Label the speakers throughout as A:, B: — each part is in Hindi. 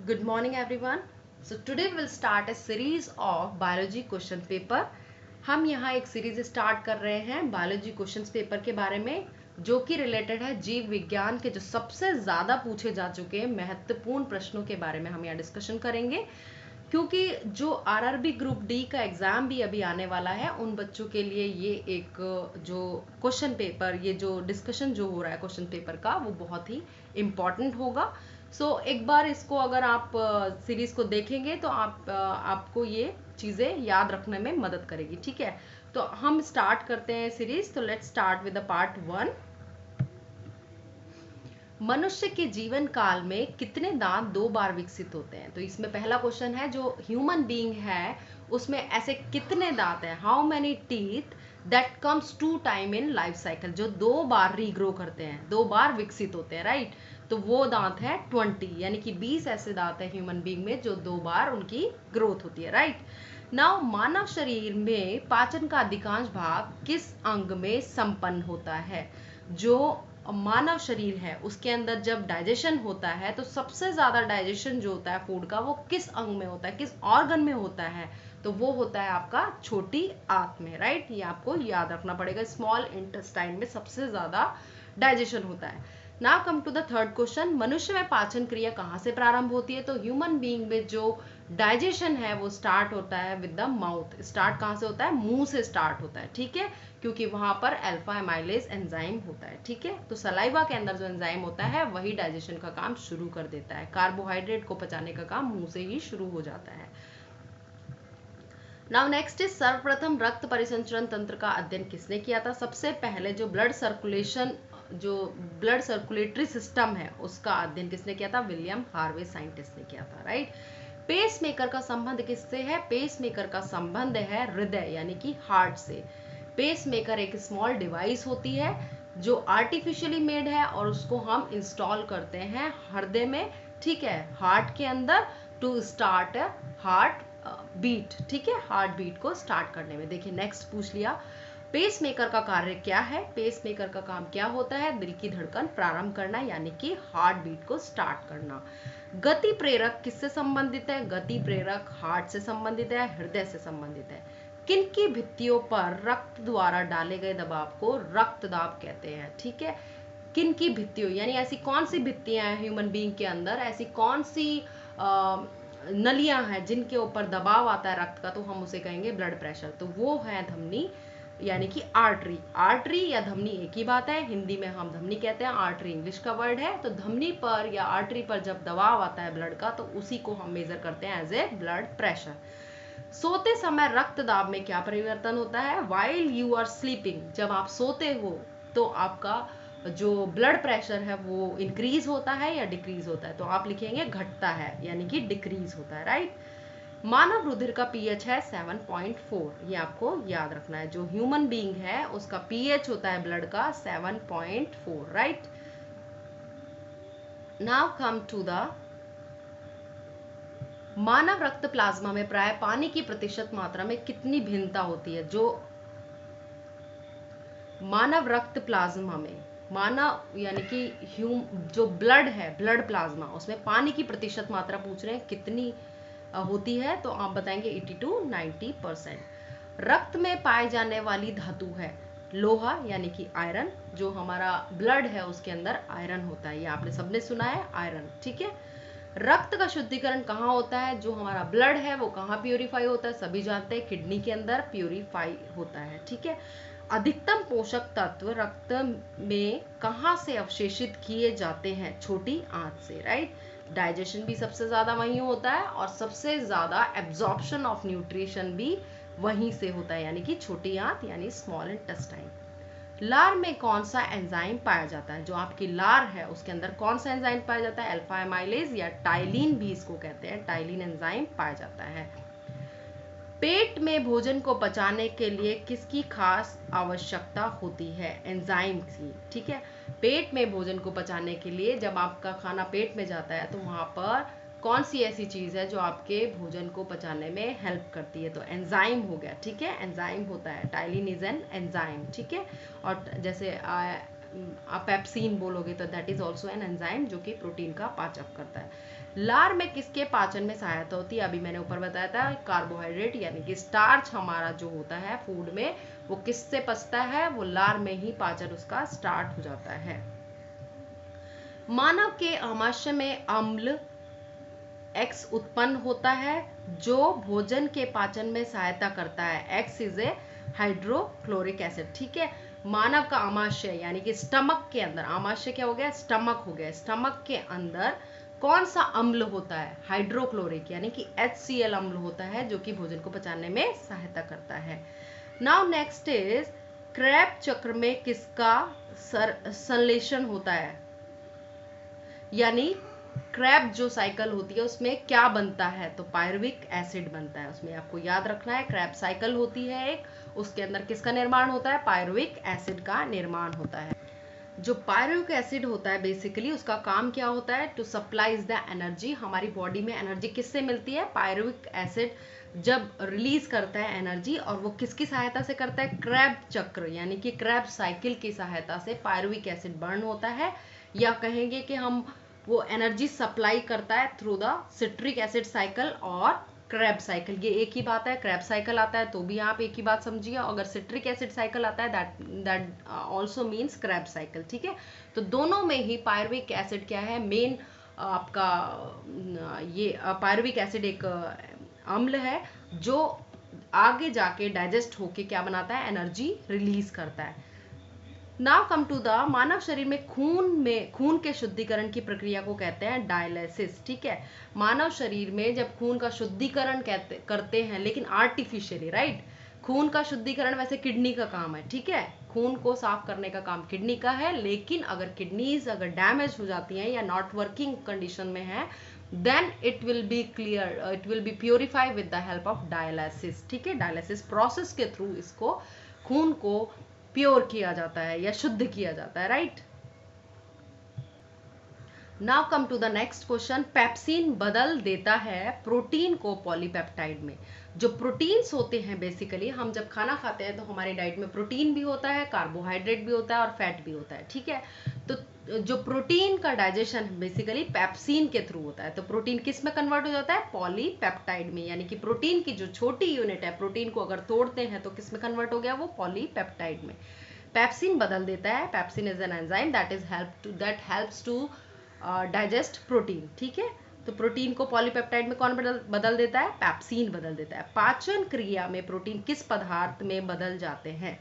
A: Good morning everyone. So today we'll start a series of biology question paper. हम यहाँ एक सीरीज स्टार्ट कर रहे हैं बायोलॉजी क्वेश्चंस पेपर के बारे में, जो कि रिलेटेड है जीव विज्ञान के जो सबसे ज़्यादा पूछे जा चुके हैं महत्वपूर्ण प्रश्नों के बारे में हम यहाँ डिस्कशन करेंगे। क्योंकि जो आरआरबी ग्रुप डी का एग्ज़ाम भी अभी आने वाला है, उन बच्चों के लिए ये एक जो क्वेश्चन पेपर, ये जो डिस्कशन जो हो रहा है क्वेश्चन पेपर का, वो बहुत ही इम्पॉर्टेंट होगा। एक बार इसको अगर आप सीरीज को देखेंगे तो आपको ये चीज़ें याद रखने में मदद करेगी। ठीक है, तो हम स्टार्ट करते हैं सीरीज। तो let's start with the part 1। मनुष्य के जीवन काल में कितने दांत 2 बार विकसित होते हैं? तो इसमें पहला क्वेश्चन है, जो ह्यूमन बीइंग है उसमें ऐसे कितने दांत हैं, how many teeth that comes 2 time in life cycle, जो 2 बार रीग्रो करते हैं, 2 बार विकसित होते हैं, राइट। तो वो दांत है 20, यानी कि 20 ऐसे दांत है ह्यूमन बीइंग में जो 2 बार उनकी ग्रोथ होती है, राइट। नाउ मानव शरीर में पाचन का अधिकांश भाग किस अंग में संपन्न होता है? जो मानव शरीर है उसके अंदर जब डाइजेशन होता है तो सबसे ज्यादा डाइजेशन जो होता है फूड का, वो किस अंग में होता है, किस ऑर्गन में होता है? तो वो होता है आपका छोटी आंत में, राइट। ये आपको याद रखना पड़ेगा, स्मॉल इंटेस्टाइन में सबसे ज्यादा डाइजेशन होता है। Now come to the third question, मनुष्य में पाचन क्रिया कहाँ से प्रारंभ होती है? तो ह्यूमन बीइंग में जो डाइजेशन है वो स्टार्ट होता है विद द माउथ। स्टार्ट कहाँ से होता है? मुंह से स्टार्ट होता है, ठीक है, क्योंकि वहां पर अल्फा एमाइलेज एंजाइम होता है, ठीक है। तो सलाइवा के अंदर जो एंजाइम होता है वही डाइजेशन का काम शुरू कर देता है। कार्बोहाइड्रेट को पचाने का काम मुंह से ही शुरू हो जाता है। नाउ नेक्स्ट इज, सर्वप्रथम रक्त परिसंचरण तंत्र का अध्ययन किसने किया था? सबसे पहले जो ब्लड सर्कुलेशन, जो ब्लड सर्कुलेटरी सिस्टम है उसका अध्ययन किसने किया था? विलियम हार्वे साइंटिस्ट ने किया था, राइट। पेस मेकर का संबंध किससे है? पेस मेकर का संबंध है हृदय यानी कि हार्ट से। पेस मेकर एक स्मॉल डिवाइस होती है जो आर्टिफिशियली मेड है और उसको हम इंस्टॉल करते हैं हृदय में, ठीक है, हार्ट के अंदर, टू स्टार्ट हार्ट बीट, ठीक है, हार्ट बीट को स्टार्ट करने में। देखिए नेक्स्ट पूछ लिया, पेस मेकर का कार्य क्या है? पेस मेकर का काम क्या होता है? दिल की धड़कन प्रारंभ करना यानी कि हार्ट बीट को स्टार्ट करना। गति प्रेरक किससे संबंधित है? गति प्रेरक हार्ट से संबंधित है, हृदय से संबंधित है। किन की भित्तियों पर रक्त द्वारा डाले गए दबाव को रक्तदाब कहते हैं? ठीक है, किन की भित्तियों, यानी ऐसी कौन सी भित्तियां हैं ह्यूमन बीइंग के अंदर, ऐसी कौन सी नलियां हैं जिनके ऊपर दबाव आता है रक्त का, तो हम उसे कहेंगे ब्लड प्रेशर। तो वो है धमनी यानी कि आर्टरी। आर्टरी या धमनी एक ही बात है, हिंदी में हम धमनी कहते हैं, आर्टरी इंग्लिश का वर्ड है। तो धमनी पर या आर्टरी पर जब दबाव आता है ब्लड का, तो उसी को हम मेजर करते हैं एज ए ब्लड प्रेशर। सोते समय रक्त दाब में क्या परिवर्तन होता है? वाइल यू आर स्लीपिंग, जब आप सोते हो तो आपका जो ब्लड प्रेशर है वो इंक्रीज होता है या डिक्रीज होता है? तो आप लिखेंगे घटता है यानी कि डिक्रीज होता है, राइट। मानव रुधिर का पीएच है 7.4, ये आपको याद रखना है। जो ह्यूमन बीइंग है उसका पीएच होता है ब्लड का 7.4, right. Now come to the मानव रक्त प्लाज्मा में प्राय पानी की प्रतिशत मात्रा में कितनी भिन्नता होती है? जो मानव रक्त प्लाज्मा में, मानव यानी कि जो ब्लड है, ब्लड प्लाज्मा, उसमें पानी की प्रतिशत मात्रा पूछ रहे हैं कितनी होती है? तो आप बताएंगे 80 to 90%। रक्त में पाए जाने वाली धातु है लोहा यानी कि आयरन। जो हमारा ब्लड है उसके अंदर आयरन होता है, ये आपने सबने सुना है, आयरन, ठीक है। रक्त का शुद्धिकरण कहाँ होता है? जो हमारा ब्लड है वो कहाँ प्यूरिफाई होता है? सभी जानते हैं, किडनी के अंदर प्यूरिफाई होता है, ठीक है। अधिकतम पोषक तत्व रक्त में कहाँ से अवशेषित किए जाते हैं? छोटी आंत से, राइट। डाइजेशन भी सबसे ज्यादा वहीं होता है और सबसे ज्यादा एब्जॉर्प्शन ऑफ न्यूट्रिशन भी वहीं से होता है, यानी कि छोटी आंत यानी स्मॉल इंटेस्टाइन। लार में कौन सा एंजाइम पाया जाता है? जो आपकी लार है उसके अंदर कौन सा एंजाइम पाया जाता है? अल्फा एमाइलेज या टाइलिन भी इसको कहते हैं, टाइलिन एंजाइम पाया जाता है। पेट में भोजन को पचाने के लिए किसकी खास आवश्यकता होती है? एंजाइम की, ठीक है। पेट में भोजन को पचाने के लिए जब आपका खाना पेट में जाता है तो वहां पर कौन सी ऐसी चीज है जो आपके भोजन को पचाने में हेल्प करती है? तो एंजाइम हो गया, ठीक है, एंजाइम होता है, टाइलिन इज एन एंजाइम, ठीक है। और जैसे आप पेप्सिन बोलोगे तो that is also an enzyme जो कि प्रोटीन का पाचन करता है। लार में किसके पाचन में सहायता होती है? अभी मैंने ऊपर बताया था, कार्बोहाइड्रेट यानी कि स्टार्च हमारा जो होता है फूड में, वो किससे पचता है? वो लार में ही पाचन उसका स्टार्ट हो जाता है। मानव के आमाशय में अम्ल एक्स उत्पन्न होता है जो भोजन के पाचन में सहायता करता है। X is a hydrochloric acid. ठीक है, मानव का आमाशय यानी कि स्टमक के अंदर, आमाशय क्या हो गया? स्टमक हो गया। स्टमक के अंदर कौन सा अम्ल होता है? हाइड्रोक्लोरिक यानी कि HCl अम्ल होता है जो कि भोजन को पचाने में सहायता करता है। नाउ नेक्स्ट इज क्रैब चक्र में किसका संश्लेषण होता है? यानी क्रैब जो साइकिल होती है उसमें क्या बनता है? तो पायरुविक एसिड बनता है उसमें। आपको याद रखना है, क्रैब साइकिल होती है एक, उसके अंदर किसका निर्माण होता है? पायरुविक एसिड का निर्माण होता है। जो पायरुविक एसिड होता है बेसिकली उसका काम क्या होता है? To supplies the energy. हमारी बॉडी में एनर्जी किससे मिलती है? पायरुविक एसिड जब रिलीज करता है एनर्जी, और वो किसकी सहायता से करता है? क्रैब चक्र यानी कि क्रैब साइकिल की सहायता से पायरुविक एसिड बर्न होता है, या कहेंगे कि हम वो एनर्जी सप्लाई करता है through the citric acid cycle और क्रैब साइकिल। ये एक ही बात है। क्रैब साइकिल आता है तो भी आप एक ही बात समझिए, अगर सिट्रिक एसिड साइकिल आता है that also means Krebs cycle. ठीक है, तो दोनों में ही पायरुविक एसिड क्या है? मेन आपका ये पायरुविक एसिड एक अम्ल है जो आगे जाके डाइजेस्ट होके क्या बनाता है? एनर्जी रिलीज करता है। नाउ कम टू द मानव शरीर में खून के शुद्धिकरण की प्रक्रिया को कहते हैं डायलिसिस। ठीक है, मानव शरीर में जब खून का शुद्धिकरण करते हैं, लेकिन आर्टिफिशियली, राइट। खून का शुद्धिकरण वैसे किडनी का काम है। ठीक है, खून को साफ करने का काम किडनी का है, लेकिन अगर किडनीज अगर डैमेज हो जाती हैं या नॉट वर्किंग कंडीशन में है, then it will be purify with the help of dialysis. ठीक है, डायलिसिस प्रोसेस के थ्रू इसको खून को प्योर किया जाता है या शुद्ध किया जाता है, right. Now come to the next question. Pepsin बदल देता है प्रोटीन को पॉलीपेप्टाइड में। जो प्रोटीन्स होते हैं बेसिकली, हम जब खाना खाते हैं तो हमारी डाइट में प्रोटीन भी होता है, कार्बोहाइड्रेट भी होता है और फैट भी होता है। ठीक है, तो जो प्रोटीन का डाइजेशन बेसिकली पेप्सिन के थ्रू होता है। तो प्रोटीन किस में कन्वर्ट हो जाता है? पॉलीपेप्टाइड में, यानी कि प्रोटीन की जो छोटी यूनिट है, प्रोटीन को अगर तोड़ते हैं तो किस में कन्वर्ट हो गया? वो पॉलीपेप्टाइड में। पेप्सिन बदल देता है। Pepsin is an enzyme that helps to digest protein. ठीक है, तो प्रोटीन को पॉलीपेप्टाइड में कौन बदल देता है? पेप्सिन बदल देता है। पाचन क्रिया में प्रोटीन किस पदार्थ में बदल जाते हैं?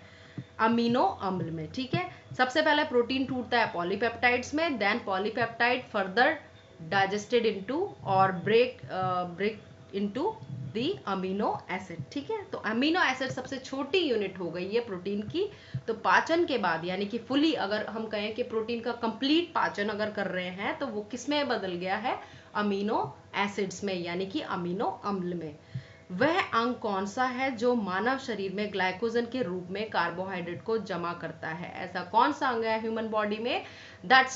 A: अमीनो अम्ल में। ठीक है, सबसे पहले प्रोटीन टूटता है पॉलीपेप्टाइड्स में, then polypeptide further digested into और break into the amino acid. ठीक है, तो अमीनो एसिड सबसे छोटी यूनिट हो गई है प्रोटीन की। तो पाचन के बाद यानी कि फुली अगर हम कहें कि प्रोटीन का कंप्लीट पाचन अगर कर रहे हैं तो वो किस में बदल गया है? अमीनो एसिड्स में, यानी कि अमीनो अम्ल में। वह अंग कौन सा है जो मानव शरीर में ग्लाइकोजन के रूप में कार्बोहाइड्रेट को जमा करता है? ऐसा कौन सा अंग है ह्यूमन बॉडी में that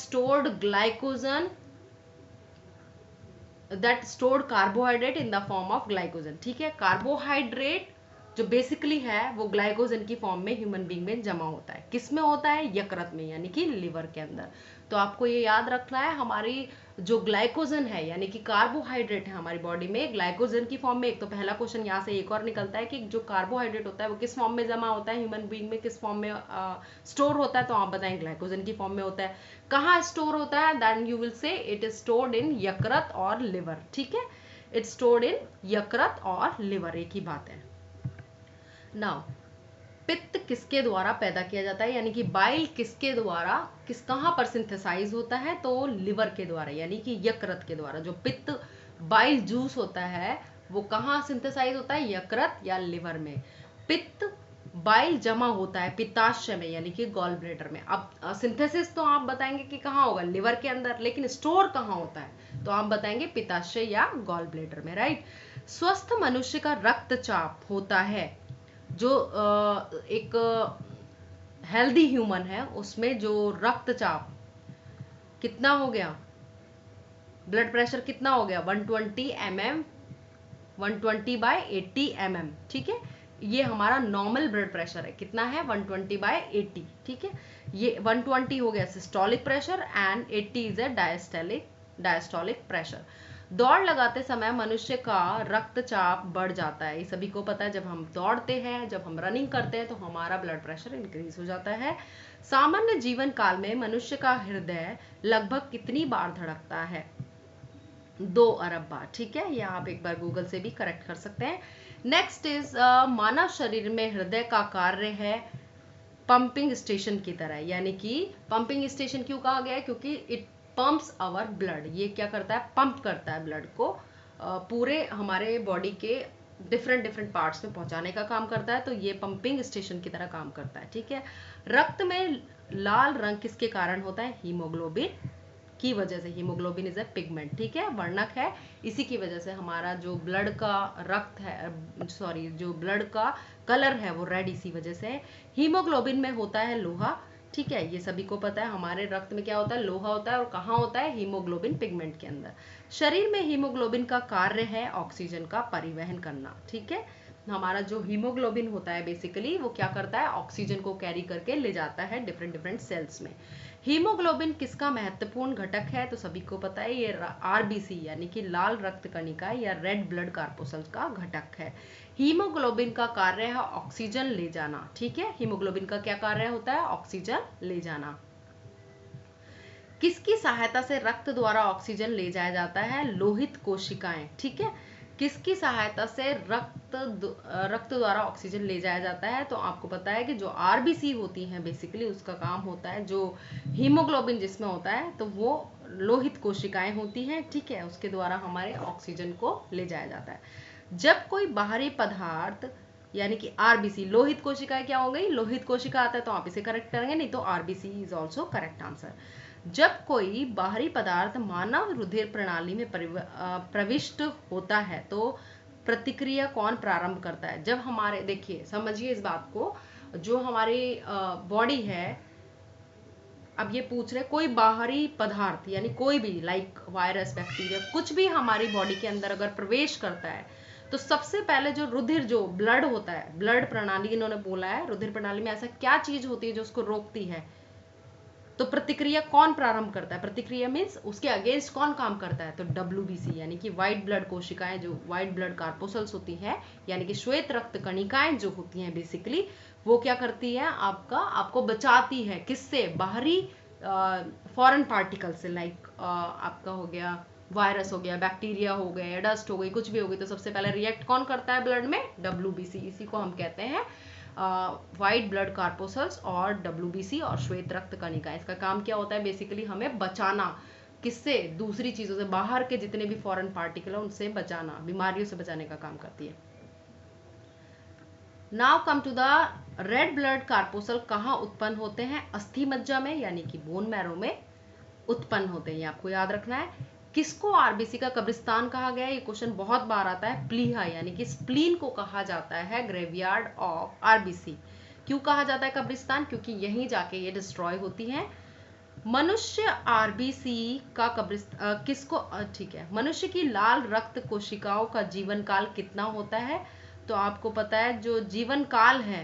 A: stored carbohydrate in the form of glycogen? ठीक है, कार्बोहाइड्रेट जो बेसिकली है वो ग्लाइकोजन की फॉर्म में ह्यूमन बीइंग में जमा होता है। किस में होता है? यकृत में, यानी कि लिवर के अंदर। तो आपको ये याद रखना है, हमारी जो ग्लाइकोजन है यानी कि कार्बोहाइड्रेट है हमारी बॉडी में ग्लाइकोजन की फॉर्म में। एक तो पहला क्वेश्चन यहाँ से एक और निकलता है कि जो कार्बोहाइड्रेट होता है वो किस फॉर्म में जमा होता है ह्यूमन बीइंग में, किस फॉर्म में स्टोर होता है? तो आप बताएं ग्लाइकोजन की फॉर्म में होता है। कहाँ स्टोर होता है? Then you will say it is stored in यकृत और लिवर। ठीक है, इट्स स्टोर्ड इन यकृत और लिवर, एक ही बात है। नाउ पित्त किसके द्वारा पैदा किया जाता है, यानी कि बाइल किसके द्वारा कहाँ पर सिंथेसाइज होता है? तो लिवर के द्वारा, यानी कि यकृत के द्वारा। जो पित्त बाइल जूस होता है वो कहाँ सिंथेसाइज होता है? यकृत या लिवर में। पित्त बाइल जमा होता है पित्ताशय में, यानी कि गॉल ब्लैडर में। अब सिंथेसिस तो आप बताएंगे कि कहाँ होगा? लिवर के अंदर, लेकिन स्टोर कहाँ होता है? तो आप बताएंगे पित्ताशय या गॉल ब्लैडर में, राइट। स्वस्थ मनुष्य का रक्तचाप होता है जो एक हेल्दी ह्यूमन है उसमें जो रक्तचाप कितना हो गया? ब्लड प्रेशर कितना हो गया? 120 mm, 120/80 mm। ठीक है, ये हमारा नॉर्मल ब्लड प्रेशर है। कितना है? 120/80। ठीक है, ये 120 हो गया systolic pressure and 80 is a diastolic pressure. दौड़ लगाते समय मनुष्य का रक्तचाप बढ़ जाता है, ये सभी को पता है। जब हम दौड़ते हैं, जब हम रनिंग करते हैं तो हमारा ब्लड प्रेशर इंक्रीज हो जाता है। सामान्य जीवन काल में मनुष्य का हृदय लगभग कितनी बार धड़कता है? 2 अरब बार। ठीक है, ये आप एक बार गूगल से भी करेक्ट कर सकते हैं। नेक्स्ट इज मानव शरीर में हृदय का कार्य है पंपिंग स्टेशन की तरह, यानी कि पंपिंग स्टेशन क्यों कहा गया है? क्योंकि इट पंप्स आवर ब्लड। ये क्या करता है? पंप करता है ब्लड को पूरे हमारे बॉडी के डिफरेंट पार्ट्स में पहुंचाने का काम करता है, तो ये पंपिंग स्टेशन की तरह काम करता है। ठीक है, रक्त में लाल रंग किसके कारण होता है? हीमोग्लोबिन की वजह से। हीमोग्लोबिन इज अ पिगमेंट, ठीक है, वर्णक है। इसी की वजह से हमारा जो ब्लड का रक्त है, सॉरी, जो ब्लड का कलर है वो रेड इसी वजह से है। हीमोग्लोबिन में होता है लोहा। ठीक है, ये सभी को पता है। हमारे रक्त में क्या होता है? लोहा होता है। और कहाँ होता है? हीमोग्लोबिन पिगमेंट के अंदर। शरीर में हीमोग्लोबिन का कार्य है ऑक्सीजन का परिवहन करना। ठीक है, हमारा जो हीमोग्लोबिन होता है बेसिकली वो क्या करता है? ऑक्सीजन को कैरी करके ले जाता है डिफरेंट सेल्स में। हीमोग्लोबिन किसका महत्वपूर्ण घटक है? तो सभी को पता है, ये आरबीसी यानी कि लाल रक्त कणिका या रेड ब्लड कार्पोसल्स का घटक है। हीमोग्लोबिन का कार्य है ऑक्सीजन ले जाना। ठीक है, हीमोग्लोबिन का क्या कार्य होता है? ऑक्सीजन ले जाना। किसकी सहायता से रक्त द्वारा ऑक्सीजन ले जाया जाता है? लोहित कोशिकाएं। ठीक है, किसकी सहायता से रक्त द्वारा ऑक्सीजन ले जाया जाता है? तो आपको पता है कि जो आरबीसी होती हैं बेसिकली उसका काम होता है, जो हीमोग्लोबिन जिसमें होता है तो वो लोहित कोशिकाएं होती हैं। ठीक है, उसके द्वारा हमारे ऑक्सीजन को ले जाया जाता है। जब कोई बाहरी पदार्थ यानी कि आरबीसी, लोहित कोशिकाएं क्या हो गई? लोहित कोशिका आता है तो आप इसे करेक्ट करेंगे, नहीं तो RBC is also correct answer. जब कोई बाहरी पदार्थ मानव रुधिर प्रणाली में प्रविष्ट होता है तो प्रतिक्रिया कौन प्रारंभ करता है? जब हमारे, देखिए समझिए इस बात को, जो हमारी बॉडी है, अब ये पूछ रहे कोई बाहरी पदार्थ यानी कोई भी लाइक वायरस, बैक्टीरिया, कुछ भी हमारी बॉडी के अंदर अगर प्रवेश करता है तो सबसे पहले जो रुधिर, जो ब्लड होता है, ब्लड प्रणाली इन्होंने बोला है, रुधिर प्रणाली में ऐसा क्या चीज होती है जो उसको रोकती है? तो प्रतिक्रिया कौन प्रारंभ करता है? प्रतिक्रिया मीन्स उसके अगेंस्ट कौन काम करता है? तो WBC यानी कि व्हाइट ब्लड कोशिकाएं, जो व्हाइट ब्लड कार्पोसल्स होती हैं, यानी कि श्वेत रक्त कणिकाएं जो होती हैं बेसिकली, वो क्या करती है? आपको बचाती है किससे? बाहरी फॉरेन पार्टिकल से, लाइक आपका हो गया वायरस, हो गया बैक्टीरिया, हो गया डस्ट हो गई, कुछ भी हो गई, तो सबसे पहले रिएक्ट कौन करता है ब्लड में? WBC। इसी को हम कहते हैं व्हाइट ब्लड कार्पोसल्स और WBC और श्वेत रक्त कणिका। इसका काम क्या होता है? बेसिकली हमें बचाना, किससे? दूसरी चीजों से, बाहर के जितने भी फॉरेन पार्टिकल है उनसे बचाना, बीमारियों से बचाने का काम करती है। Now come to the red blood corpuscle कहाँ उत्पन्न होते हैं? अस्थि मज्जा में यानी कि बोन मैरो में उत्पन्न होते हैं, ये आपको याद रखना है। किसको आरबीसी का कब्रिस्तान कहा गया है? ये क्वेश्चन बहुत बार आता है। प्लीहा यानी कि स्प्लीन को कहा जाता है ग्रेवयार्ड ऑफ आरबीसी। क्यों कहा जाता है कब्रिस्तान? क्योंकि यहीं जाके ये डिस्ट्रॉय होती हैं। मनुष्य आरबीसी का कब्रिस्तान किसको, ठीक है, मनुष्य की लाल रक्त कोशिकाओं का जीवन काल कितना होता है? तो आपको पता है जो जीवन काल है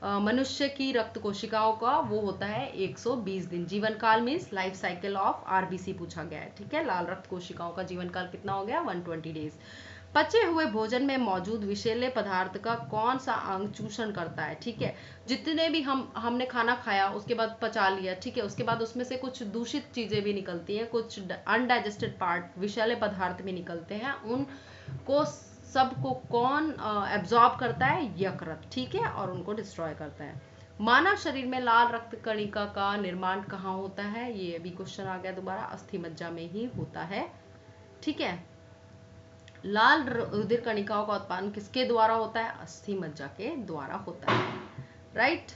A: मनुष्य की रक्त कोशिकाओं का, वो होता है 120 दिन। जीवन काल means life cycle of RBC पूछा गया है। ठीक है, लाल रक्त कोशिकाओं का जीवन काल कितना हो गया? 120 डेज। पचे हुए भोजन में मौजूद विषैले पदार्थ का कौन सा अंग चूषण करता है? ठीक है, जितने भी हमने खाना खाया उसके बाद पचा लिया, ठीक है, उसके बाद उसमें से कुछ दूषित चीजें भी निकलती हैं, कुछ अनडाइजेस्टेड पार्ट, विषैले पदार्थ भी निकलते हैं, उनको सबको कौन एब्जॉर्ब करता है? यकृत। ठीक है, और उनको डिस्ट्रॉय करता है। मानव शरीर में लाल रक्त कणिका का निर्माण कहाँ होता है? ये भी क्वेश्चन आ गया दोबारा, अस्थि मज्जा में ही होता है। ठीक है, लाल रुधिर कणिकाओं का उत्पादन किसके द्वारा होता है? अस्थि मज्जा के द्वारा होता है। राइट,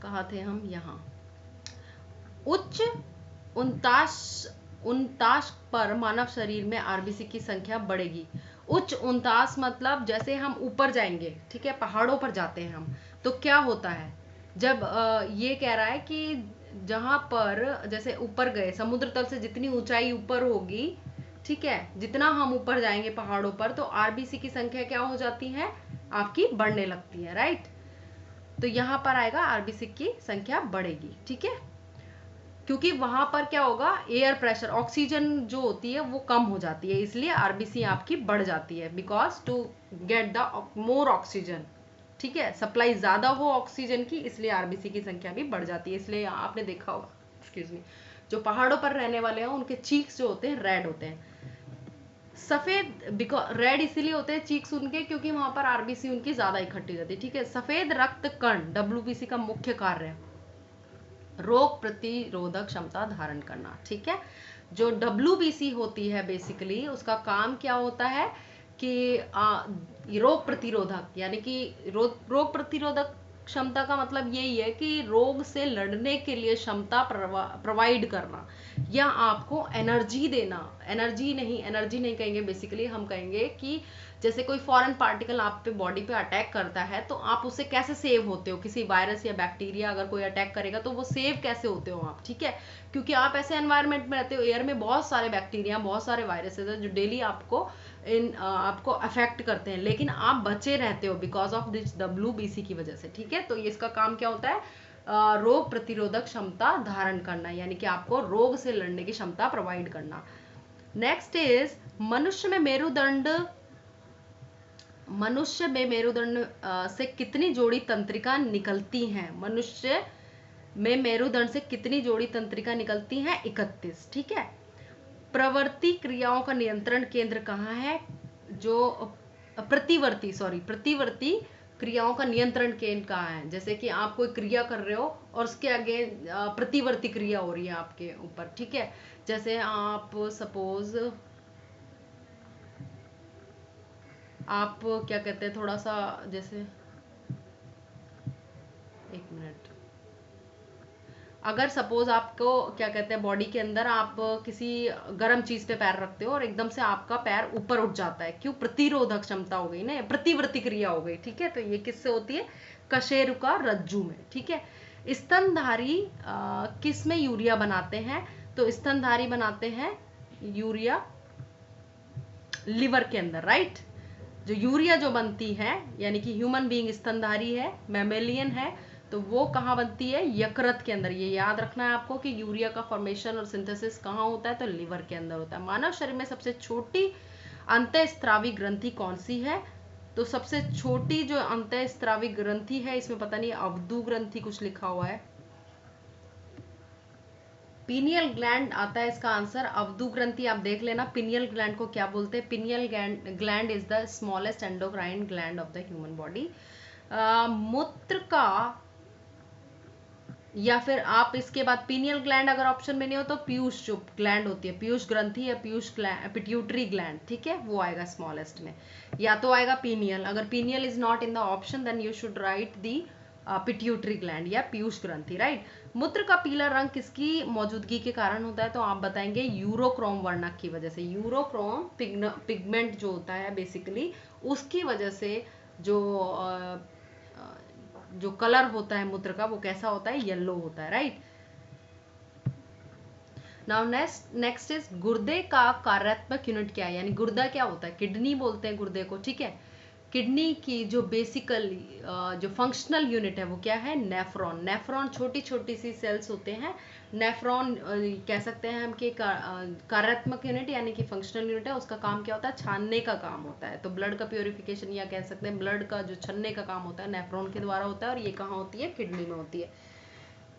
A: कहाँ थे हम? यहाँ उच्च 49 पर मानव शरीर में आरबीसी की संख्या बढ़ेगी। उच्च 49 मतलब जैसे हम ऊपर जाएंगे, ठीक है, पहाड़ों पर जाते हैं हम, तो क्या होता है? जब ये कह रहा है कि जहां पर जैसे ऊपर गए, समुद्र तल से जितनी ऊंचाई ऊपर होगी, ठीक है, जितना हम ऊपर जाएंगे पहाड़ों पर, तो आरबीसी की संख्या क्या हो जाती है, आपकी बढ़ने लगती है, राइट। तो यहां पर आएगा आरबीसी की संख्या बढ़ेगी, ठीक है, क्योंकि वहां पर क्या होगा, एयर प्रेशर, ऑक्सीजन जो होती है वो कम हो जाती है, इसलिए आरबीसी आपकी बढ़ जाती है, because to get the more oxygen, ठीक है, सप्लाई ज्यादा हो ऑक्सीजन की, इसलिए आरबीसी की संख्या भी बढ़ जाती है। इसलिए आपने देखा होगा, एक्सक्यूज मी, जो पहाड़ों पर रहने वाले हैं उनके चीक्स जो होते हैं रेड होते हैं, सफेद, बिकॉज रेड इसीलिए होते हैं चीक्स उनके, क्योंकि वहां पर आरबीसी उनकी ज्यादा इकट्ठी रहती है, ठीक है। सफेद रक्त कण डब्ल्यूबीसी का मुख्य कार्य है रोग प्रतिरोधक क्षमता धारण करना, ठीक है। जो डब्ल्यूबीसी होती है बेसिकली उसका काम क्या होता है कि रोग प्रतिरोधक, यानी कि रोग प्रतिरोधक क्षमता का मतलब यही है कि रोग से लड़ने के लिए क्षमता प्रोवाइड करना, या आपको एनर्जी देना। एनर्जी नहीं कहेंगे, बेसिकली हम कहेंगे कि जैसे कोई फॉरेन पार्टिकल आप पे बॉडी पे अटैक करता है तो आप उससे कैसे सेव होते हो, किसी वायरस या बैक्टीरिया अगर कोई अटैक करेगा तो वो सेव कैसे होते हो आप, ठीक है, क्योंकि आप ऐसे एनवायरनमेंट में रहते हो, एयर में बहुत सारे बैक्टीरिया, बहुत सारे वायरसेस है जो डेली आपको अफेक्ट करते हैं, लेकिन आप बचे रहते हो बिकॉज ऑफ दिस डब्ल्यूबीसी की वजह से, ठीक है। तो इसका काम क्या होता है, रोग प्रतिरोधक क्षमता धारण करना, यानी कि आपको रोग से लड़ने की क्षमता प्रोवाइड करना। नेक्स्ट इज मनुष्य में मेरुदंड से कितनी जोड़ी तंत्रिका निकलती हैं? मनुष्य में मेरुदंड से कितनी जोड़ी तंत्रिका निकलती हैं? 31, ठीक है। प्रवर्ती क्रियाओं का नियंत्रण केंद्र कहाँ है? जो प्रतिवर्ती क्रियाओं का नियंत्रण केंद्र कहाँ है? जैसे कि आप कोई क्रिया कर रहे हो और उसके आगे प्रतिवर्ती क्रिया हो रही है आपके ऊपर, ठीक है। जैसे आप सपोज आप क्या कहते हैं, थोड़ा सा जैसे, एक मिनट, अगर सपोज आपको क्या कहते हैं बॉडी के अंदर आप किसी गर्म चीज पे पैर रखते हो और एकदम से आपका पैर ऊपर उठ जाता है, क्यों? प्रतिरोधक क्षमता हो गई ना, प्रतिवर्ती क्रिया हो गई, ठीक है। तो ये किससे होती है? कशेरुका रज्जु में, ठीक है। स्तनधारी किस में यूरिया बनाते हैं? तो स्तनधारी बनाते हैं यूरिया लिवर के अंदर, राइट। जो यूरिया जो बनती है, यानी कि ह्यूमन बीइंग स्तनधारी है, मैमेलियन है, तो वो कहाँ बनती है? यकृत के अंदर। ये याद रखना है आपको कि यूरिया का फॉर्मेशन और सिंथेसिस कहाँ होता है? तो लिवर के अंदर होता है। मानव शरीर में सबसे छोटी अंतःस्रावी ग्रंथि कौन सी है? तो सबसे छोटी जो अंतःस्रावी ग्रंथि है, इसमें पता नहीं अवधु ग्रंथि कुछ लिखा हुआ है, पीनियल ग्लैंड आता है इसका आंसर। अवधु ग्रंथि आप देख लेना, पिनियल ग्लैंड को क्या बोलते हैं? Pineal gland is the smallest endocrine gland of the human body. मूत्र का, या फिर आप इसके बाद पिनियल ग्लैंड अगर ऑप्शन में नहीं हो तो पीयूष जो ग्लैंड होती है, पीयूष ग्रंथि या पिट्यूटरी ग्लैंड, ठीक है, वो आएगा स्मॉलेस्ट में, या तो आएगा पीनियल। अगर pineal is not in the option then you should write the pituitary gland या पीयूष ग्रंथि, राइट। मूत्र का पीला रंग किसकी मौजूदगी के कारण होता है? तो आप बताएंगे यूरोक्रोम वर्णक की वजह से। यूरोक्रोम पिगमेंट जो होता है बेसिकली, उसकी वजह से जो कलर होता है मूत्र का वो कैसा होता है? येलो होता है, राइट। नाउ नेक्स्ट इज गुर्दे का कार्यात्मक यूनिट क्या है? यानी गुर्दा क्या होता है? किडनी बोलते हैं गुर्दे को, ठीक है। किडनी की जो बेसिकली जो फंक्शनल यूनिट है वो क्या है? नेफ्रॉन। नेफ्रॉन छोटी छोटी सी सेल्स होते हैं। नेफ्रॉन कह सकते हैं हम कि कार्यात्मक यूनिट यानी कि फंक्शनल यूनिट है, उसका काम क्या होता है? छानने का काम होता है। तो ब्लड का प्योरिफिकेशन या कह सकते हैं ब्लड का जो छन्ने का काम होता है नेफ्रॉन के द्वारा होता है, और ये कहाँ होती है? किडनी में होती है।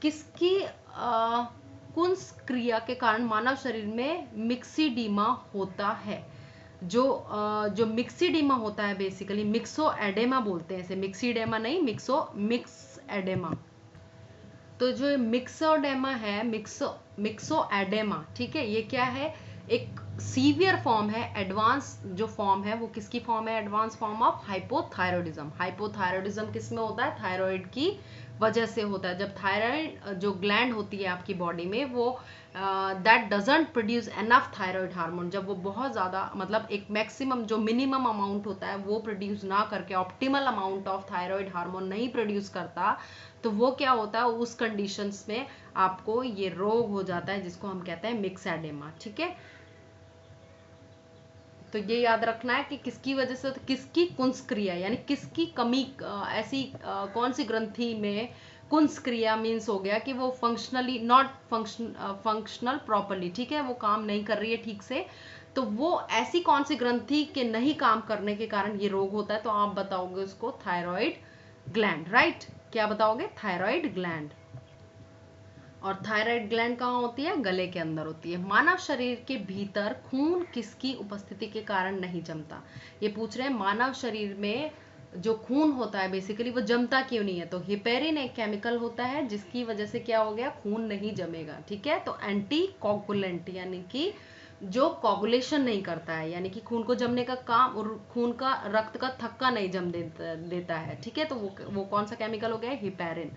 A: किसकी कुंस क्रिया के कारण मानव शरीर में मिक्सीडीमा होता है? जो मिक्सीडीमा होता है बेसिकली, मिक्सो एडेमा बोलते हैं इसे, मिक्सीडेमा नहीं, मिक्स एडेमा। तो जो मिक्सोडेमा है, मिक्सो एडेमा, ठीक है, ये क्या है? एक सीवियर फॉर्म है, एडवांस जो फॉर्म है वो किसकी फॉर्म है? Advance form of hypothyroidism. Hypothyroidism किस में होता है? थायराइड की वजह से होता है। जब थायराइड जो ग्लैंड होती है आपकी बॉडी में, वो that doesn't produce enough thyroid hormone, जब वो बहुत ज़्यादा, मतलब एक मैक्सिमम जो मिनिमम अमाउंट होता है वो प्रोड्यूस ना करके optimal amount of thyroid hormone नहीं प्रोड्यूस करता, तो वो क्या होता है, उस कंडीशंस में आपको ये रोग हो जाता है जिसको हम कहते हैं मिक्सएडेमा। ठीक है, तो ये याद रखना है कि किसकी वजह से, किसकी कुंसक्रिया यानी किसकी कमी, ऐसी कौन सी ग्रंथि में कुंसक्रिया मीन्स हो गया कि वो फंक्शनली नॉट फंक्शनल प्रॉपरली, ठीक है, वो काम नहीं कर रही है ठीक से, तो वो ऐसी कौन सी ग्रंथि के नहीं काम करने के कारण ये रोग होता है, तो आप बताओगे उसको थायराइड ग्लैंड, राइट? क्या बताओगे? Thyroid gland. और थायराइड ग्लैंड कहाँ होती है? गले के अंदर होती है। मानव शरीर के भीतर खून किसकी उपस्थिति के कारण नहीं जमता? ये पूछ रहे हैं मानव शरीर में जो खून होता है बेसिकली वो जमता क्यों नहीं है? तो हिपेरिन एक केमिकल होता है जिसकी वजह से क्या हो गया, खून नहीं जमेगा। ठीक है, तो एंटी कोगुलेंट यानी कि जो कोगुलेशन नहीं करता है, यानी कि खून को जमने का काम और खून का रक्त का थक्का नहीं जम देता है। ठीक है, तो वो कौन सा केमिकल हो गया? हिपेरिन।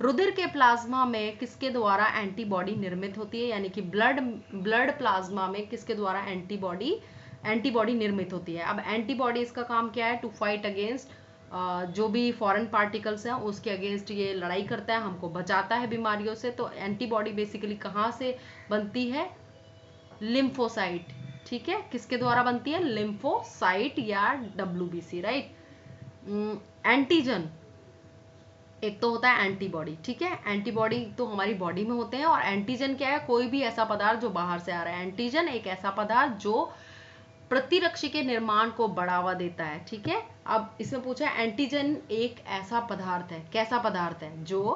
A: रुधिर के प्लाज्मा में किसके द्वारा एंटीबॉडी निर्मित होती है? यानी कि ब्लड प्लाज्मा में किसके द्वारा एंटीबॉडी निर्मित होती है? अब एंटीबॉडी इसका काम क्या है? टू फाइट अगेंस्ट जो भी फॉरेन पार्टिकल्स हैं उसके अगेंस्ट ये लड़ाई करता है, हमको बचाता है बीमारियों से। तो एंटीबॉडी बेसिकली कहाँ से बनती है? लिम्फोसाइट। ठीक है, किसके द्वारा बनती है? लिम्फोसाइट या WBC, राइट? एंटीजन एक तो होता है एंटीबॉडी। ठीक है, एंटीबॉडी तो हमारी बॉडी में होते हैं, और एंटीजन क्या है? कोई भी ऐसा पदार्थ जो बाहर से आ रहा है। एंटीजन एक ऐसा पदार्थ जो प्रतिरक्षी के निर्माण को बढ़ावा देता है। ठीक है, अब इसमें पूछा है एंटीजन एक ऐसा पदार्थ है, कैसा पदार्थ है? जो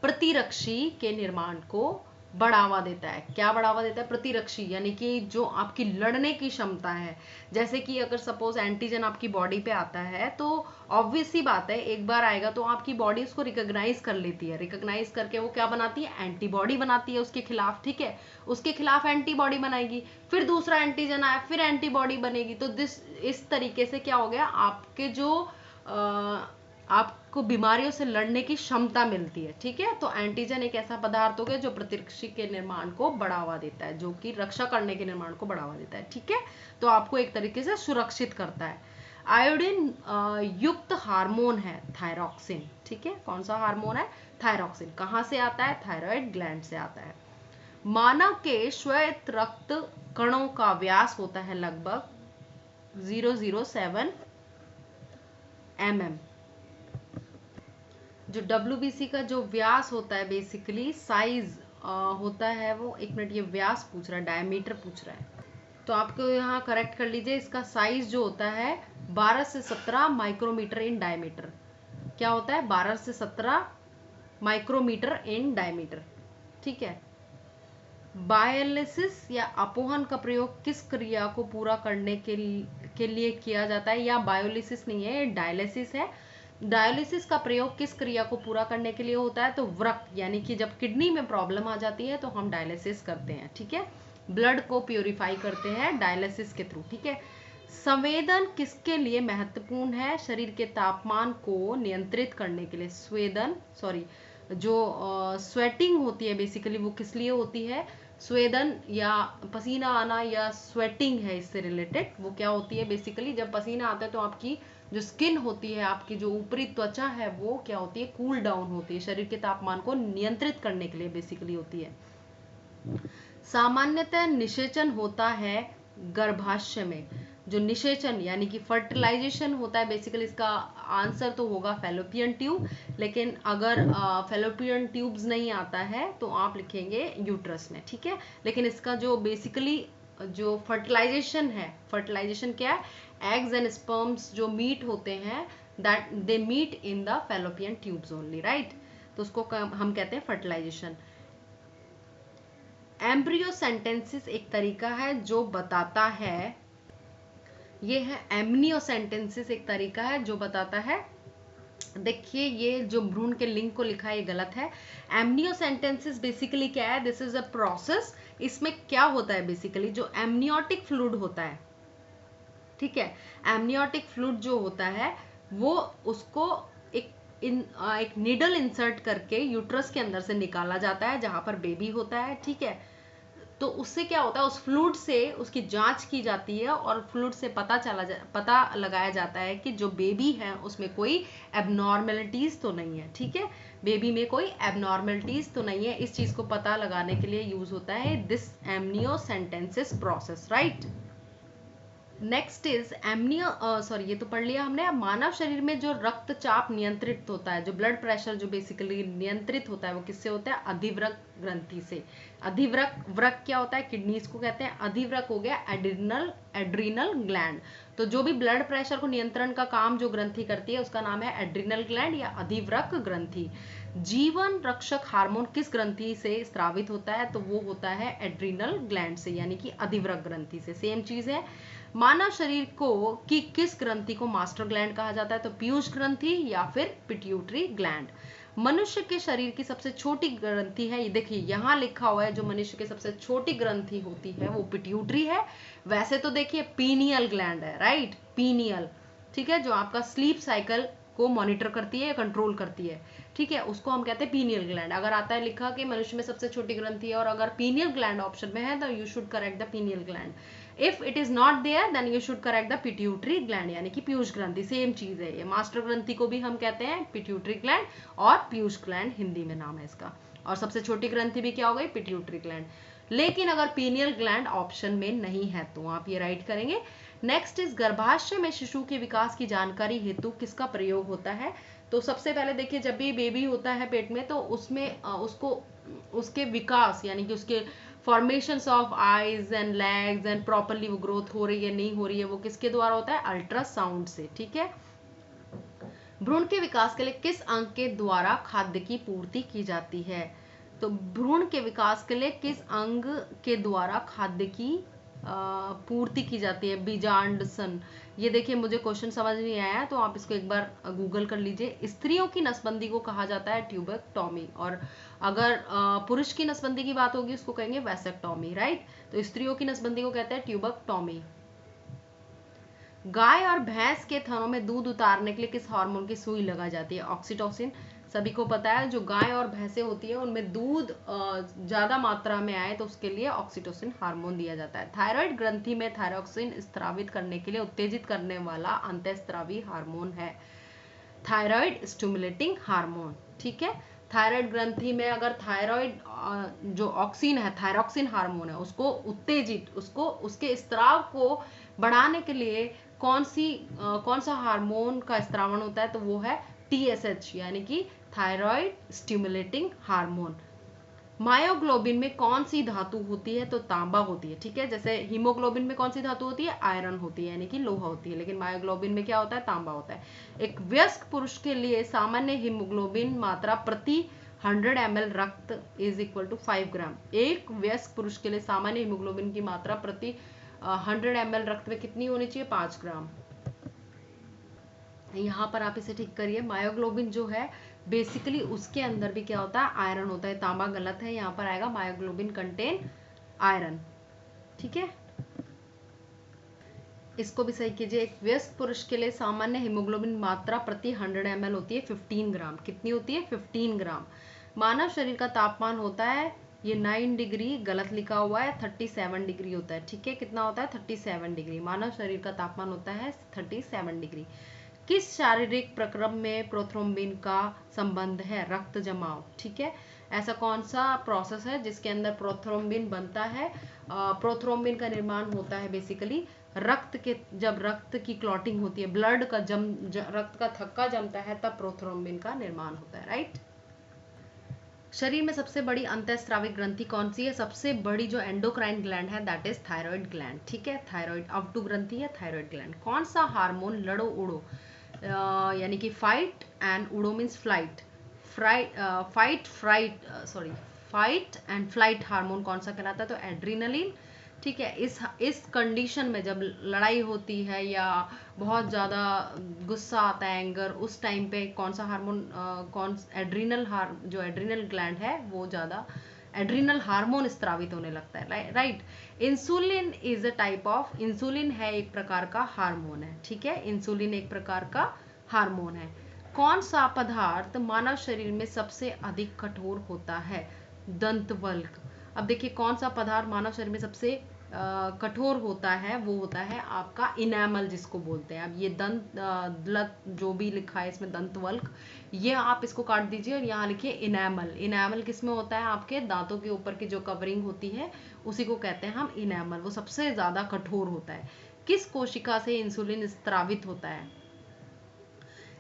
A: प्रतिरक्षी के निर्माण को बढ़ावा देता है। क्या बढ़ावा देता है? प्रतिरक्षी, यानी कि जो आपकी लड़ने की क्षमता है। जैसे कि अगर सपोज एंटीजन आपकी बॉडी पे आता है तो ऑब्वियस सी बात है, एक बार आएगा तो आपकी बॉडी उसको रिकॉग्नाइज कर लेती है। रिकॉग्नाइज करके वो क्या बनाती है? एंटीबॉडी बनाती है उसके खिलाफ। ठीक है, उसके खिलाफ एंटीबॉडी बनाएगी, फिर दूसरा एंटीजन आया, फिर एंटीबॉडी बनेगी। तो इस तरीके से क्या हो गया, आपके जो आपको बीमारियों से लड़ने की क्षमता मिलती है। ठीक है, तो एंटीजन एक ऐसा पदार्थ हो गया जो प्रतिरक्षी के निर्माण को बढ़ावा देता है, जो कि रक्षा करने के निर्माण को बढ़ावा देता है। ठीक है, तो आपको एक तरीके से सुरक्षित करता है। आयोडीन युक्त हार्मोन है थायरॉक्सिन। ठीक है, कौन सा हार्मोन है? थायरॉक्सिन। कहाँ से आता है? थायराइड ग्लैंड से आता है। मानव के श्वेत रक्त कणों का व्यास होता है लगभग 007 mm। जो WBC का जो व्यास होता है बेसिकली साइज होता है वो, एक मिनट, ये व्यास पूछ रहा है, डायमीटर पूछ रहा है, तो आपको यहाँ करेक्ट कर लीजिए। इसका साइज जो होता है 12 से 17 माइक्रोमीटर इन डायमीटर। क्या होता है? 12 से 17 माइक्रोमीटर इन डायमीटर। ठीक है, बायोलिसिस या अपोहन का प्रयोग किस क्रिया को पूरा करने के लिए किया जाता है? या बायोलिसिस नहीं है, डायलिसिस है। डायलिसिस का प्रयोग किस क्रिया को पूरा करने के लिए होता है? तो वृक्क, यानी कि जब किडनी में प्रॉब्लम आ जाती है तो हम डायलिसिस करते हैं। ठीक है, ब्लड को प्योरीफाई करते हैं डायलिसिस के थ्रू। ठीक है, संवेदन किसके लिए महत्वपूर्ण है? शरीर के तापमान को नियंत्रित करने के लिए। जो स्वेटिंग होती है बेसिकली वो किस लिए होती है? स्वेदन या पसीना आना या स्वेटिंग है इससे रिलेटेड, वो क्या होती है बेसिकली? जब पसीना आता है तो आपकी जो स्किन होती है, आपकी जो ऊपरी त्वचा है, वो क्या होती है? कूल डाउन होती है, शरीर के तापमान को नियंत्रित करने के लिए बेसिकली होती है। सामान्यतः निषेचन होता है गर्भाशय में। जो निषेचन यानी कि फर्टिलाइजेशन होता है बेसिकली, इसका आंसर तो होगा फैलोपियन ट्यूब, लेकिन अगर फैलोपियन ट्यूब्स नहीं आता है तो आप लिखेंगे यूट्रस में। ठीक है, लेकिन इसका जो बेसिकली जो फर्टिलाइजेशन है, फर्टिलाइजेशन क्या है? एग्स एंड स्पर्म्स जो मीट होते हैं, that they meet in the fallopian tubes only, right? तो उसको हम कहते हैं फर्टिलाइजेशन। एम्ब्रियोसेंटेंसिस एक तरीका है जो बताता है, ये है एमनियोसेंटेंसिस एक तरीका है जो बताता है देखिए ये जो भ्रूण के लिंग को लिखा है ये गलत है। एमनियोसेंटेंसिस बेसिकली क्या है, दिस इज अ प्रोसेस। इसमें क्या होता है बेसिकली, जो एमनियोटिक फ्लूइड होता है, ठीक है, एमनियोटिक फ्लूइड जो होता है वो उसको एक एक नीडल इंसर्ट करके यूट्रस के अंदर से निकाला जाता है जहां पर बेबी होता है, ठीक है। तो उससे क्या होता है, उस फ्लूइड से उसकी जांच की जाती है और फ्लूइड से पता लगाया जाता है कि जो बेबी है उसमें कोई एबनॉर्मेलिटीज तो नहीं है, ठीक है, बेबी में कोई एबनॉर्मेलिटीज तो नहीं है। इस चीज को पता लगाने के लिए यूज होता है this amniocentesis process, right. Next is amnio sorry ये तो पढ़ लिया हमने। अब मानव शरीर में जो रक्तचाप नियंत्रित होता है, जो ब्लड प्रेशर जो बेसिकली नियंत्रित होता है, वो किससे होता है, अधिवृक्क ग्रंथि से। अधिवृक्क, वृक्क क्या होता है, किडनीज को कहते हैं। अधिवृक्क हो गया एड्रीनल ग्लैंड। तो जो भी ब्लड प्रेशर को नियंत्रण का काम जो ग्रंथि करती है उसका नाम है एड्रीनल ग्लैंड या अधिवृक्क ग्रंथि। जीवन रक्षक हार्मोन किस ग्रंथि से स्रावित होता है, तो वो होता है एड्रीनल ग्लैंड से, यानी कि अधिवृक्क ग्रंथि से। सेम चीज है। मानव शरीर को कि किस ग्रंथि को मास्टर ग्लैंड कहा जाता है, तो पीयूष ग्रंथि या फिर पिट्यूटरी ग्लैंड। मनुष्य के शरीर की सबसे छोटी ग्रंथि है, ये देखिए यहाँ लिखा हुआ है, जो मनुष्य की सबसे छोटी ग्रंथि होती है वो पिट्यूटरी है। वैसे तो देखिए पीनियल ग्लैंड है, राइट, पीनियल, ठीक है, जो आपका स्लीप साइकिल को मॉनिटर करती है, कंट्रोल करती है, ठीक है, उसको हम कहते हैं पीनियल ग्लैंड। अगर आता है लिखा कि मनुष्य में सबसे छोटी ग्रंथि है और अगर पीनियल ग्लैंड ऑप्शन में है तो you should correct the pineal gland. If it is not there then you should correct the pituitary gland, यानी कि पीयूष ग्रंथि। सेम चीज है ये, मास्टर ग्रंथि को भी हम कहते हैं पिट्यूटरी ग्लैंड और पीयूष ग्लैंड हिंदी में नाम है इसका। और सबसे छोटी ग्रंथि भी क्या हो गई, पिट्यूटरी ग्लैंड। लेकिन अगर पीनियल ग्लैंड ऑप्शन में नहीं है तो आप ये राइट करेंगे। नेक्स्ट इज गर्भाशय में शिशु के विकास की जानकारी हेतु किसका प्रयोग होता है। तो सबसे पहले देखिए जब भी बेबी होता है पेट में तो उसमें उसको उसके विकास यानी कि उसके formations of eyes and legs and properly वो ग्रोथ हो रही है नहीं हो रही है, वो किसके द्वारा होता है, अल्ट्रासाउंड से, ठीक है। भ्रूण के विकास के लिए किस अंग के द्वारा खाद्य की पूर्ति की जाती है, तो भ्रूण के विकास के लिए किस अंग के द्वारा खाद्य की पूर्ति की जाती है, बीजांडसन। ये देखिए मुझे क्वेश्चन समझ नहीं आया तो आप इसको एक बार गूगल कर लीजिए। स्त्रियों की नसबंदी को कहा जाता है ट्यूबेक्टोमी, और अगर पुरुष की नसबंदी की बात होगी उसको कहेंगे वैसेक्टोमी, राइट। तो स्त्रियों की नसबंदी को कहते हैं ट्यूबेक्टोमी। गाय और भैंस के थनों में दूध उतारने के लिए किस हार्मोन की सुई लगाई जाती है, ऑक्सीटोसिन। सभी को पता है जो गाय और भैंसें होती है उनमें दूध ज्यादा मात्रा में आए तो उसके लिए ऑक्सीटोसिन हार्मोन दिया जाता है। थायराइड ग्रंथि में थायरोक्सिन स्त्रावित करने के लिए उत्तेजित करने वाला अंतःस्रावी हार्मोन है थायराइड स्टिमुलेटिंग हार्मोन, ठीक है। थायराइड ग्रंथि में अगर थायराइड जो ऑक्सिन है, थायरोक्सिन हार्मोन है, उसको उत्तेजित, उसको उसके स्त्राव को बढ़ाने के लिए कौन सा हार्मोन का स्त्रावण होता है, तो वो है TSH यानी कि थायराइड स्टिमुलेटिंग हार्मोन। मायोग्लोबिन में कौन सी धातु होती है, तो तांबा होती है, ठीक है। जैसे हीमोग्लोबिन में कौन सी धातु होती है, आयरन होती है यानी कि लोहा होती है, लेकिन मायोग्लोबिन में क्या होता है, तांबा होता है। एक वयस्क पुरुष के लिए सामान्य हीमोग्लोबिन मात्रा प्रति 100 ml रक्त इज इक्वल टू 5 ग्राम। एक वयस्क पुरुष के लिए सामान्य हीमोग्लोबिन की मात्रा प्रति 100 ml रक्त में कितनी होनी चाहिए, 5 ग्राम। यहाँ पर आप इसे ठीक करिए। मायोग्लोबिन जो है बेसिकली उसके अंदर भी क्या होता है, आयरन होता है। तांबा गलत है, यहाँ पर आएगा मायोग्लोबिन कंटेन आयरन, ठीक है। इसको भी सही कीजिए। एक वयस्क पुरुष के लिए सामान्य हीमोग्लोबिन मात्रा प्रति 100 ml होती है 15 ग्राम। कितनी होती है, 15 ग्राम। मानव शरीर का तापमान होता है, ये 9 डिग्री गलत लिखा हुआ है, 37 डिग्री होता है, ठीक है। कितना होता है, 37 डिग्री। मानव शरीर का तापमान होता है 37 डिग्री। किस शारीरिक प्रक्रम में प्रोथ्रोम्बिन का संबंध है, रक्त जमाव, ठीक है। ऐसा कौन सा प्रोसेस है जिसके अंदर प्रोथ्रोम्बिन बनता है। प्रोथ्रोम्बिन का निर्माण होता है बेसिकली जब रक्त की क्लॉटिंग होती है, ब्लड का रक्त का थक्का जमता है, तब प्रोथ्रोम्बिन का निर्माण होता है, राइट। शरीर में सबसे बड़ी अंतःस्रावी ग्रंथि कौन सी है, सबसे बड़ी जो एंडोक्राइन ग्लैंड है दैट इज थायराइड ग्लैंड, ठीक है। थायराइड अवटु ग्रंथि है थायराइड ग्लैंड। कौन सा हार्मोन लड़ो उड़ो यानी कि फाइट एंड उड़ो means flight, fight and flight hormone कौन सा कहलाता है, तो एड्रीनलिन, ठीक है। इस कंडीशन में जब लड़ाई होती है या बहुत ज़्यादा गुस्सा आता है, एंगर, उस टाइम पे कौन सा हार्मोन, जो एड्रिनल ग्लैंड है वो ज़्यादा एड्रिनल हार्मोन स्त्रावित होने लगता है, right. Insulin is a type of, insulin है एक प्रकार का हार्मोन है, ठीक है। इंसुलिन एक प्रकार का हार्मोन है। कौन सा पदार्थ मानव शरीर में सबसे अधिक कठोर होता है? दंतवल्क। अब देखिए कौन सा पदार्थ मानव शरीर में सबसे कठोर होता है, वो होता है आपका इनेमल, जिसको बोलते हैं। अब ये दंत जो भी लिखा है इसमें दंतवल्क, ये आप इसको काट दीजिए और यहाँ लिखिए इनेमल। इनेमल किसमें होता है? आपके दांतों के ऊपर की जो कवरिंग होती है उसी को कहते हैं हम इनेमल, वो सबसे ज्यादा कठोर होता है। किस कोशिका से इंसुलिन स्त्रावित होता है?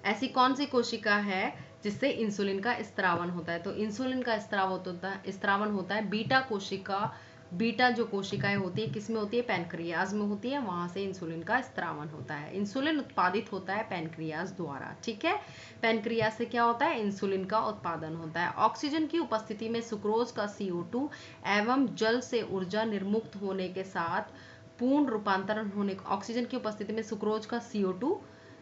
A: ऐसी कौन सी कोशिका है जिससे इंसुलिन का स्त्रावन होता है? तो इंसुलिन का स्त्रावन होता है बीटा कोशिका। बीटा जो कोशिकाएं होती है किसमें होती है? पैनक्रियाज में होती है, वहां से इंसुलिन का स्त्रावन होता है। इंसुलिन उत्पादित होता है पैनक्रियाज द्वारा, ठीक है। पैनक्रियाज से क्या होता है? इंसुलिन का उत्पादन होता है। ऑक्सीजन की उपस्थिति में सुक्रोज का CO2 एवं जल से ऊर्जा निर्मुक्त होने के साथ पूर्ण रूपांतरण होने, ऑक्सीजन की उपस्थिति में सुक्रोज का CO2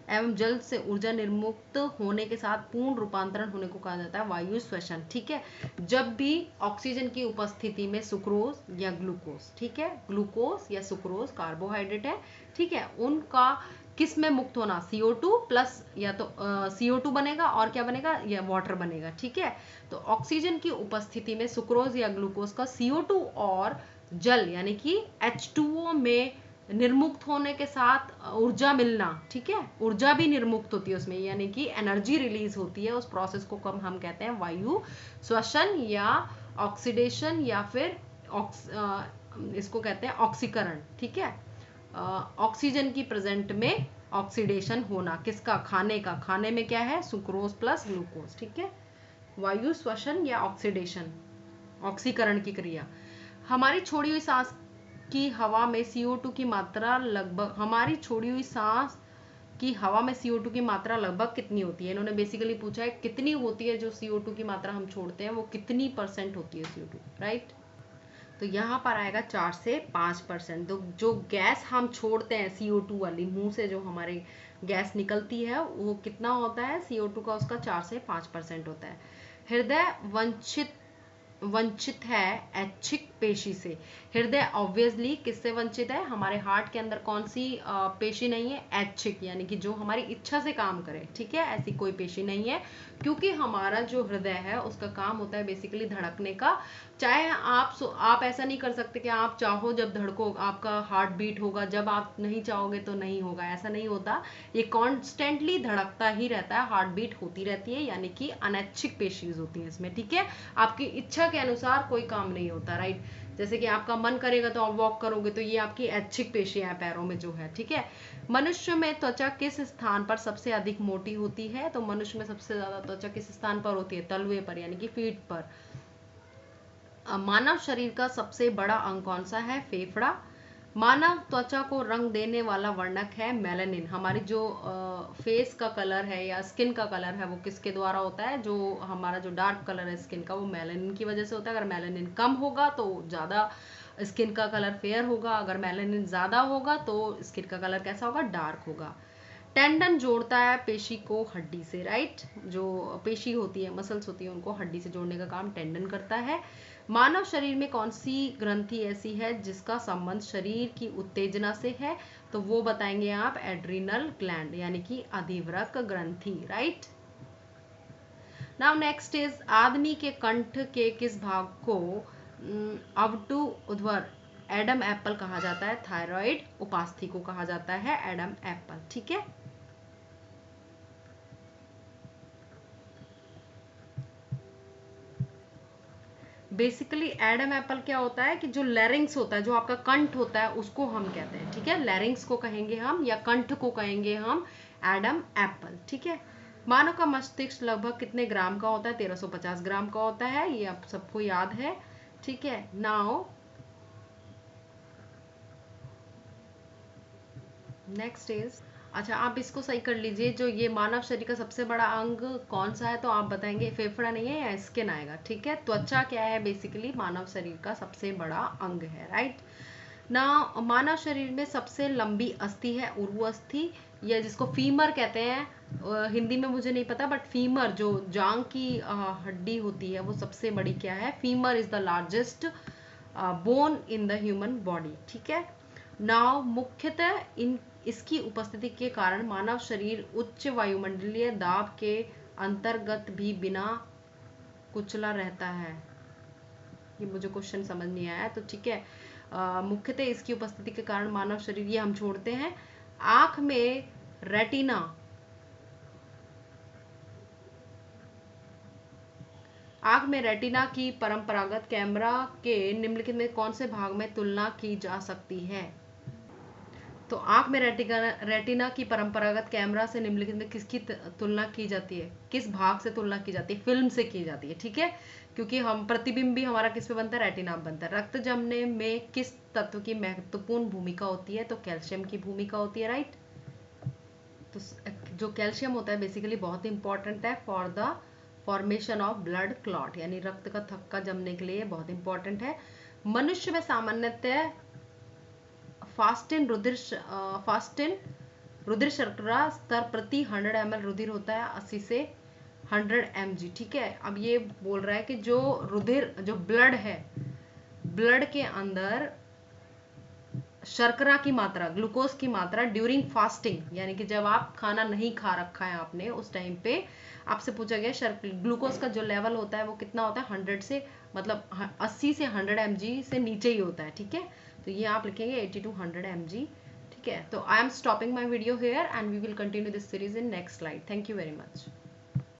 A: एवं जल से ऊर्जा निर्मुक्त होने के साथ पूर्ण रूपांतरण होने को कहा जाता है वायु श्वसन, ठीक है। जब भी ऑक्सीजन की उपस्थिति में सुक्रोज या ग्लूकोज, ठीक है, ग्लूकोज या सुक्रोज कार्बोहाइड्रेट है, ठीक है, उनका किस में मुक्त होना? CO2 प्लस, या तो CO2 बनेगा और क्या बनेगा? या वाटर बनेगा, ठीक है। तो ऑक्सीजन की उपस्थिति में सुक्रोज या ग्लूकोज का CO2 और जल यानी कि H2O में निर्मुक्त होने के साथ ऊर्जा मिलना, ठीक है, ऊर्जा भी निर्मुक्त होती है उसमें, यानी कि एनर्जी रिलीज होती है। उस प्रोसेस को हम कहते हैं वायु श्वसन या ऑक्सीडेशन, या फिर इसको कहते हैं ऑक्सीकरण, ठीक है। ऑक्सीजन की प्रेजेंट में ऑक्सीडेशन होना, किसका? खाने का। खाने में क्या है? सुक्रोज प्लस ग्लूकोज, ठीक है। वायु श्वसन या ऑक्सीडेशन, ऑक्सीकरण की क्रिया। हमारी छोड़ी हुई सांस की हवा में CO2 की मात्रा लगभग, हमारी छोड़ी हुई सांस की हवा में CO2 की मात्रा लगभग कितनी होती है? इन्होंने बेसिकली पूछा है कितनी होती है जो CO2 की मात्रा हम छोड़ते हैं, वो कितनी % होती है CO2, राइट। तो यहाँ पर आएगा 4 से 5%। तो जो गैस हम छोड़ते हैं CO2 वाली, मुंह से जो हमारे गैस निकलती है वो कितना होता है? CO2 का उसका 4 से 5% होता है। हृदय वंचित है ऐच्छिक पेशी से। हृदय ऑब्वियसली किससे वंचित है? हमारे हार्ट के अंदर कौन सी पेशी नहीं है? ऐच्छिक, यानी कि जो हमारी इच्छा से काम करे, ठीक है, ऐसी कोई पेशी नहीं है। क्योंकि हमारा जो हृदय है उसका काम होता है बेसिकली धड़कने का। चाहे आप ऐसा नहीं कर सकते कि आप चाहो जब धड़को आपका हार्ट बीट होगा, जब आप नहीं चाहोगे तो नहीं होगा, ऐसा नहीं होता। ये कॉन्स्टेंटली धड़कता ही रहता है, हार्ट बीट होती रहती है, यानी कि अनैच्छिक पेशीज होती हैं इसमें, ठीक है। आपकी इच्छा के अनुसार कोई काम नहीं होता, राइट। जैसे कि आपका मन करेगा तो आप वॉक करोगे, तो ये आपकी ऐच्छिक पेशियां हैं पैरों में जो है, ठीक है। मनुष्य में त्वचा किस स्थान पर सबसे अधिक मोटी होती है? तो मनुष्य में सबसे ज्यादा त्वचा किस स्थान पर होती है? तलवे पर, यानी कि फीट पर। मानव शरीर का सबसे बड़ा अंग कौन सा है? फेफड़ा। मानव त्वचा को रंग देने वाला वर्णक है मेलानिन। हमारी जो फेस का कलर है या स्किन का कलर है वो किसके द्वारा होता है? जो हमारा जो डार्क कलर है स्किन का, वो मेलानिन की वजह से होता है। अगर मेलानिन कम होगा तो ज़्यादा स्किन का कलर फेयर होगा, अगर मेलानिन ज़्यादा होगा तो स्किन का कलर कैसा होगा? डार्क होगा। टेंडन जोड़ता है पेशी को हड्डी से, राइट। जो पेशी होती है, मसल्स होती है, उनको हड्डी से जोड़ने का काम टेंडन करता है। मानव शरीर में कौन सी ग्रंथि ऐसी है जिसका संबंध शरीर की उत्तेजना से है? तो वो बताएंगे आप एड्रिनल ग्लैंड, यानी कि अधिवृक्क ग्रंथि, राइट। नाउ नेक्स्ट इज आदमी के कंठ के किस भाग को अवटु उध्वर एडम एप्पल कहा जाता है? थायराइड उपास्थि को कहा जाता है एडम एप्पल, ठीक है। बेसिकली एडम एप्पल क्या होता है कि जो लैरिंग्स होता है, जो आपका कंठ होता है, उसको हम कहते हैं, ठीक है। लैरिंग्स को कहेंगे हम या कंठ को कहेंगे हम एडम एप्पल, ठीक है। मानव का मस्तिष्क लगभग कितने ग्राम का होता है? 1350 ग्राम का होता है, ये आप सबको याद है, ठीक है। नाउ नेक्स्ट इज, अच्छा आप इसको सही कर लीजिए, जो ये मानव शरीर का सबसे बड़ा अंग कौन सा है? तो आप बताएंगे फेफड़ा नहीं है या स्किन आएगा, ठीक है। त्वचा क्या है? बेसिकली मानव शरीर का सबसे बड़ा अंग है, राइट। ना मानव शरीर में सबसे लंबी अस्थि है उर्व अस्थि, या जिसको फीमर कहते हैं, हिंदी में मुझे नहीं पता, बट फीमर जो जांग की हड्डी होती है वो सबसे बड़ी क्या है, femur is the largest bone in the human body, ठीक है। नाउ मुख्यतः इसकी उपस्थिति के कारण मानव शरीर उच्च वायुमंडलीय दाब के अंतर्गत भी बिना कुचला रहता है। ये मुझे क्वेश्चन समझ नहीं आया, तो ठीक है। मुख्यतः इसकी उपस्थिति के कारण मानव शरीर, ये हम छोड़ते हैं। आंख में रेटिना, आंख में रेटिना की परंपरागत कैमरा के निम्नलिखित में कौन से भाग में तुलना की जा सकती है? तो आंख में रेटिना की परंपरागत कैमरा से निम्नलिखित में किसकी तुलना की जाती है, किस भाग से तुलना की जाती है? फिल्म से की जाती है, ठीक है। क्योंकि हम प्रतिबिंब भी हमारा किस पे बनता है, रेटिना बनता है। रक्त जमने में किस तत्व की महत्वपूर्ण भूमिका होती है? तो कैल्शियम की भूमिका होती है, राइट। तो जो कैल्शियम होता है बेसिकली बहुत इंपॉर्टेंट है for the formation of blood clot, यानी रक्त का थक्का जमने के लिए बहुत इंपॉर्टेंट है। मनुष्य में सामान्यतः फास्टिन रुधिर शर्करा स्तर प्रति 100 ml रुधिर होता है 80 से 100 mg, ठीक है। अब ये बोल रहा है कि जो रुधिर, जो ब्लड है, ब्लड के अंदर शर्करा की मात्रा, ग्लूकोज की मात्रा ड्यूरिंग फास्टिंग, यानी कि जब आप खाना नहीं खा रखा है आपने, उस टाइम पे आपसे पूछा गया ग्लूकोज का जो लेवल होता है वो कितना होता है, 100 से, मतलब 80 से 100 mg से नीचे ही होता है, ठीक है। तो ये आप लिखेंगे 80 to 100 mg, ठीक है। तो I am stopping my video here and we will continue this series in next slide. Thank you very much.